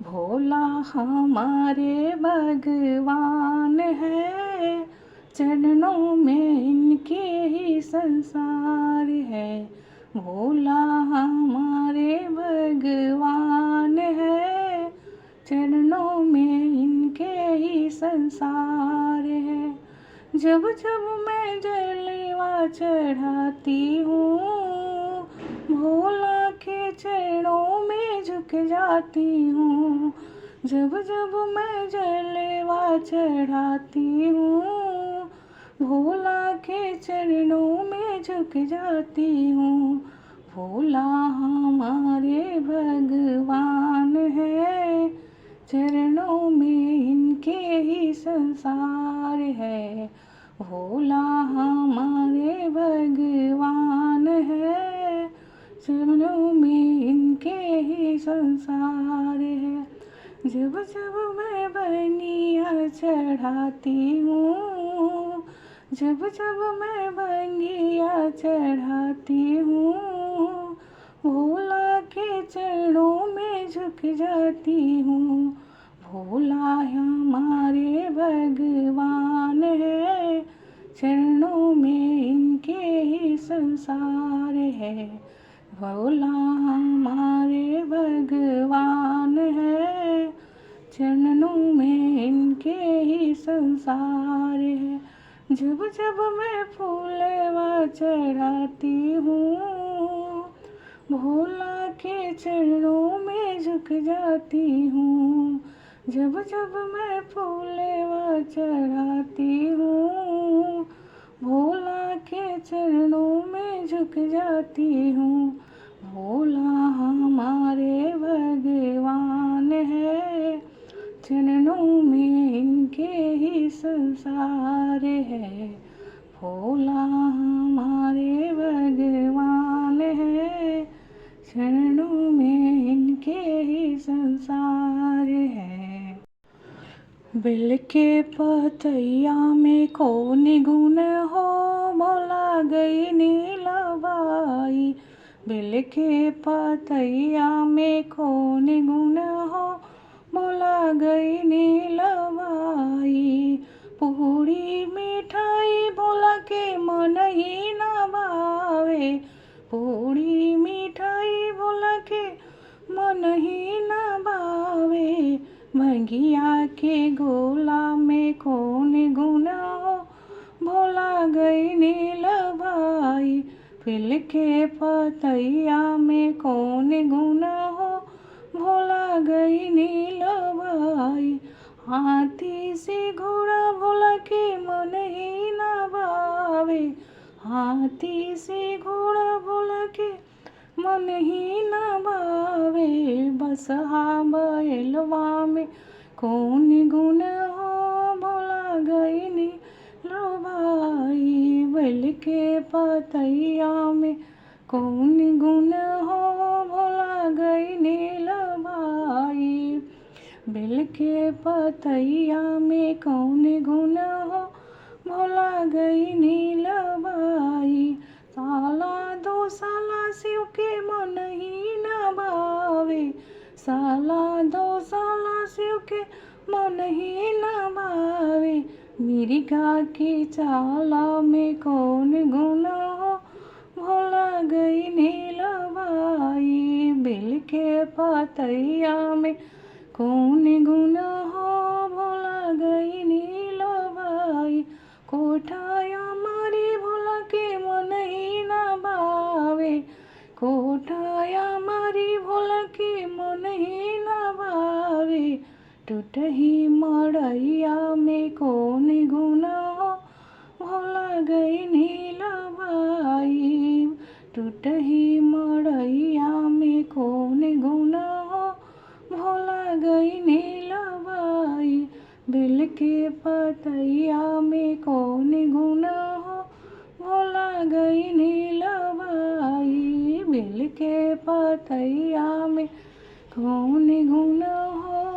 भोला हमारे भगवान है, चरणों में इनके ही संसार है। भोला हमारे भगवान है, चरणों में इनके ही संसार है। जब जब मैं जलवा चढ़ाती हूँ, भोला के चरणों में झुक जाती हूँ। जब जब मैं जलवा चढ़ाती हूँ, भोला के चरणों में झुक जाती हूँ। भोला हमारे भगवान है, चरणों में इनके ही संसार है। भोला हमारे भगवान है, चरणों में इनके ही संसार है। जब जब मैं बनिया चढ़ाती हूँ, जब जब मैं बनिया चढ़ाती हूँ, भोला के चरणों में झुक जाती हूँ। भोला हमारे भगवान है, चरणों में इनके ही संसार है। भोला हमारे भगवान है, चरणों में इनके ही संसार है। जब जब मैं फूलवा चढ़ाती हूँ, भोला के चरणों में झुक जाती हूँ। जब जब मैं फूलवा चढ़ाती हूँ, भोला के चरणों में झुक जाती हूँ। भोला हमारे भगवान है, चरणों में इनके ही संसार है। भोला हमारे भगवान है, चरणों में इनके ही संसार है। बेल के पतैया में कौन गुण हो, भोला गई नीलबाई। बेल के पतैया में कौन गुण हो, भोला गई नीलबाई। पूरी मिठाई भोला के मन ही न भावे, पूरी मिठाई भोला के मन ही न भावे। भंगिया के गोला में कौन गुण हो, भोला गई नीलबाई। बेल के पतैया में कौन गुण हो, भोला गई नीलबाई। हाथी से घोड़ा भोला के मन ही न भावे, हाथी से घोड़ा भोला के मन ही न भावे। बसहा बैलवा में कौन गुण हो, भोला गई नीलबाई। बेल के पतैया में कौन गुण हो, भोला गई नीलबाई। बेल के पतैया में कौन गुण हो, भोला गई नीलबाई। साला दो साला शिव के मन ही न भावे, साला दो साला शिव के मन ही न भावे। मिर्गा की चाला में कौन गुण हो, भोला गई नीलबाई। बेल के पतैया में कौन गुण हो, भोला गई नीलबाई। कोठाया मारी भोला के मन ही न भावे, कोठाया मारी भोला के मन ही न भावे। टूटही मड़ैया में कौन गुण हो, भोला गई नीलबाई। टूटही मड़ैया में कौन गुण हो, भोला गई नीलबाई। बेल के पतैया में कौन गुण हो, भोला गई नीलबाई। बेल के पतैया में कौन गुण हो,